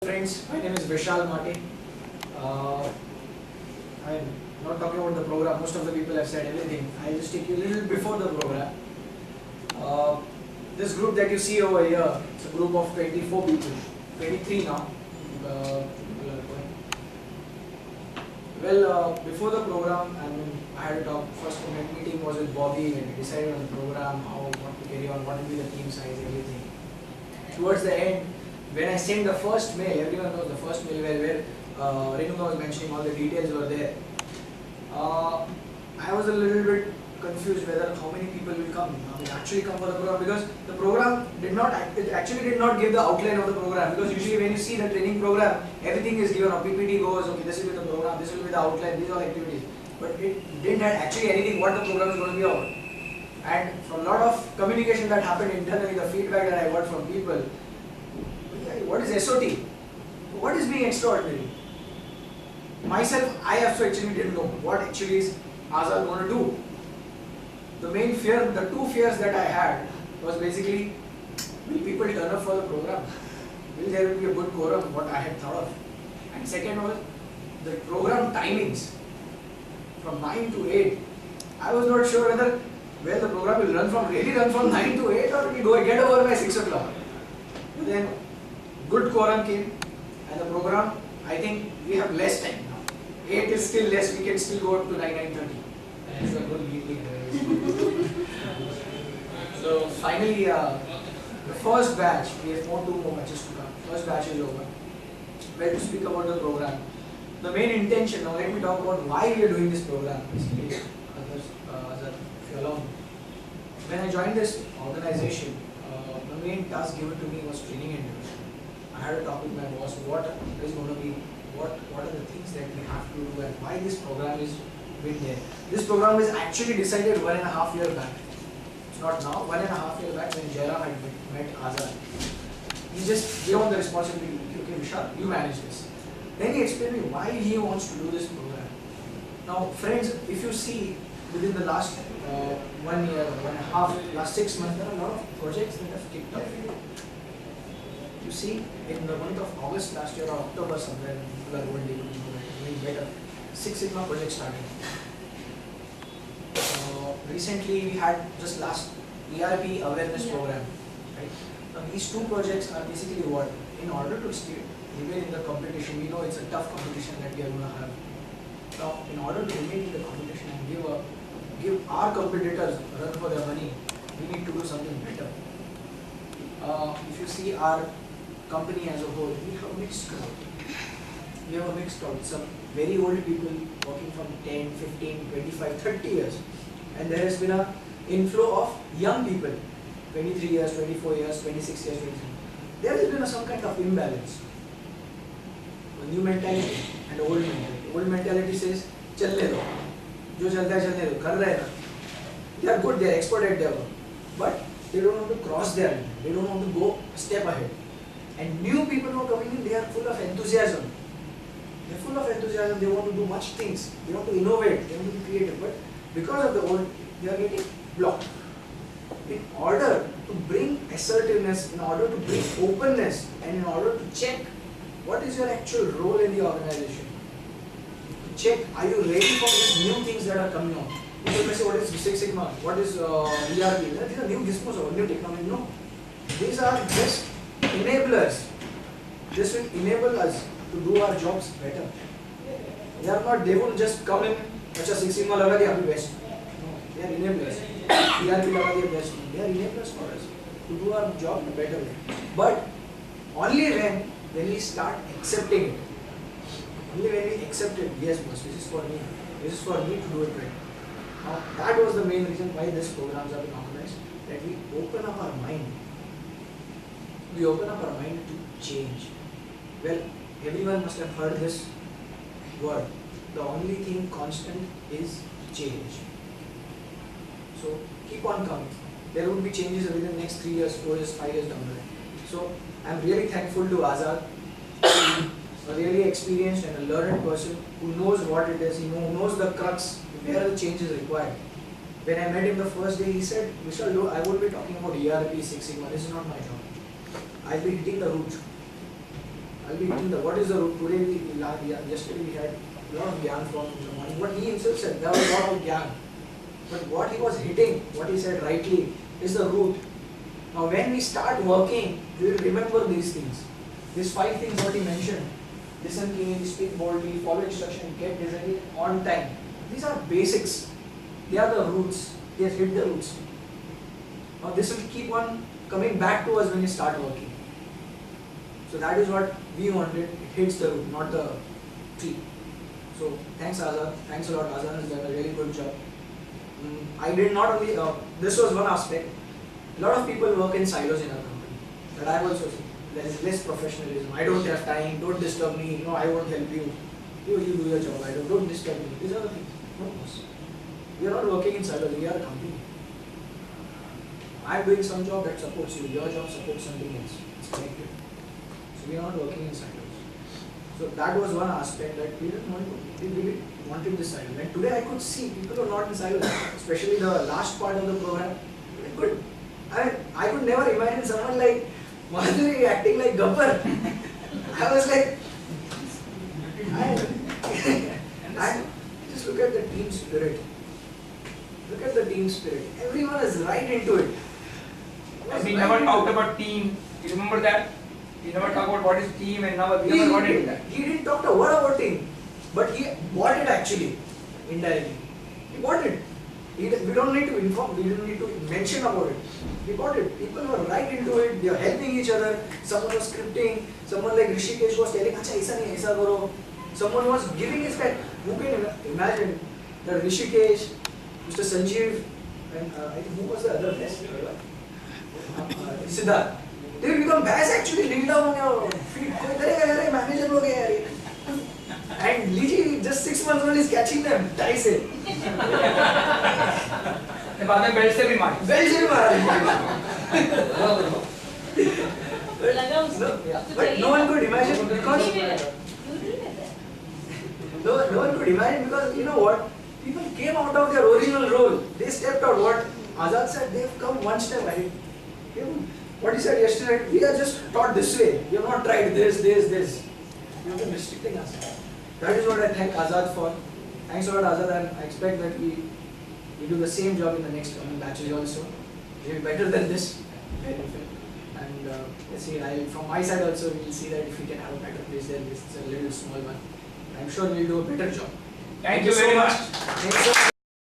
friends, my name is Vishal Mate. I'm not talking about the program, most of the people have said everything. I'll just take you a little before the program. This group that you see over here, it's a group of 24 people, 23 now. People are going. Well, before the program, I had a talk. First meeting was with Bobby and we decided on the program, what to carry on, what will be the team size, everything. Towards the end, when I sent the first mail, everyone knows the first mail where Renuka was mentioning all the details were there. I was a little bit confused whether how many people will come. Actually come for the program, because the program actually did not give the outline of the program, because usually when you see the training program, everything is given. PPT goes, okay, this will be the program, this will be the outline, these are activities. But it didn't have actually anything what the program is going to be about. And from a lot of communication that happened internally, the feedback that I got from people, what is SOT? What is being extraordinary? Myself, I also actually didn't know what actually is Azad going to do. The main fear, the two fears that I had was basically, will people turn up for the program? Will there be a good quorum, what I had thought of? And second was the program timings from 9 to 8. I was not sure whether the program will really run from 9 to 8 or it will get over by 6 o'clock. But then good quorum came and the program, I think we have less time now. 8 is still less, we can still go up to 9:30. So finally, the first batch, we have two more batches to come. First batch is over. Where to speak about the program. The main intention, now let me talk about why we are doing this program. Basically, if you allow me. When I joined this organization, the main task given to me was training and development. I had a talk with my boss, what is going to be, what are the things that we have to do and why this program is been there. This program is actually decided 1.5 years back. It's not now, 1.5 years back when Jairam had met Azad. He just gave on the responsibility, okay Vishal, you manage this. Then he explained me why he wants to do this program. Now friends, if you see within the last 1 year, 1.5, last 6 months, there are a lot of projects that have kicked off. You see, in the month of August last year or October somewhere, people are doing better. Six Sigma project started. Recently we had just last ERP awareness program. Right? Now these two projects are basically what? In order to remain in the competition, we know it's a tough competition that we are going to have. Now in order to remain in the competition and give our competitors a run for their money, we need to do something better. If you see our company as a whole, we have a mixed crowd. We have a mixed crowd. Some very old people working from 10, 15, 25, 30 years. And there has been an inflow of young people, 23 years, 24 years, 26 years, 23. There has been some kind of imbalance. A new mentality and old mentality. Old mentality says, चलने दो, जो चलता है चलने दो, कर रहे हैं ना. They are good, they are expert at their work. But they don't want to cross their line. They don't want to go a step ahead. And new people who are coming in, they are full of enthusiasm. They are full of enthusiasm, they want to do much things, they want to innovate, they want to be creative, but because of the old, they are getting blocked. In order to bring assertiveness, in order to bring openness, and in order to check what is your actual role in the organization, to check, are you ready for these new things that are coming on? People may say, what is Six Sigma, what is ERP, these are new gizmos or new technology. No, these are just enablers. This will enable us to do our jobs better. They won't just come in, अच्छा Six Sigma लगा दिया अभी best. No, they are enablers. ERP लगा दिया best. They are enablers for us to do our job in a better way. But only when we start accepting it. Only when we accept it, yes boss, this is for me. This is for me to do it right. Now that was the main reason why these programs are being organized. That we open up our mind. We open up our mind to change. Well, everyone must have heard this word. The only thing constant is change. So keep on coming. There will be changes within the next 3 years, 4 years, 5 years down the line. So I am really thankful to Azad, a really experienced and a learned person who knows what it is, who knows the crux, where the change is required. When I met him the first day, he said, Vishal, I won't be talking about ERP, Six Sigma, this is not my job. I'll be hitting the root. I'll be hitting what is the root. Today yesterday we had a lot of gyan from the morning. What he himself said, there was a lot of gyan. But what he was hitting, what he said rightly, is the root. Now when we start working, we will remember these things. These 5 things what he mentioned. Listen keenly, speak boldly, follow instruction, get decided on time. These are basics. They are the roots. He has hit the roots. Now this will keep on coming back to us when we start working. So that is what we wanted. It hits the root, not the tree. So thanks Azad. Thanks a lot. Azad has done a really good job. I did not only, this was one aspect. A lot of people work in silos in our company. That I also see. There is less professionalism. I don't have time, don't disturb me, no, I won't help you. You do your job, don't disturb me. These are the things. No, boss. We are not working in silos, we are a company. I am doing some job that supports you, your job supports something else. It's connected. So we are not working in silos. So that was one aspect that we didn't want to, we really wanted this silo. And today I could see people are not in silos, especially the last part of the program. Good. I could never imagine someone like Madhuri acting like Gabbar. I was like, I just look at the team spirit. Look at the team spirit. Everyone is right into it. And we never talked about team. You remember that? We never talked about what is team and now we never got into that. He didn't talk a word about team. But he bought it actually, indirectly. He bought it. We don't need to inform, we don't need to mention about it. We got it. People were right into it, they are helping each other. Someone was scripting, someone like Rishikesh was telling, Acha, aisa nahi, aisa karo. Someone was giving his back. Who can imagine that Rishikesh, Mr. Sanjeev, and I think who was the other best? Siddharth. They will become bass actually, kneel down on your feet. Manager ho gaya. And Liji, just 6 months old, is catching them. Dice it. बाद में belt से भी मारी. Belt से भी मारी. But no one could imagine because no one could imagine because you know what? People came out of their original role. They stepped out. What Azad said, they've come one step ahead. What he said yesterday, we are just taught this way. We have not tried this. You have been restricting us. That is what I thank Azad for. Thanks a lot, Azad, and I expect that we do the same job in the next coming batches also. Maybe better than this. And let's see, from my side also, we will see that if we can have a better place there. This is a little small one. I'm sure we'll do a better job. Thank you very much. Thank you so much.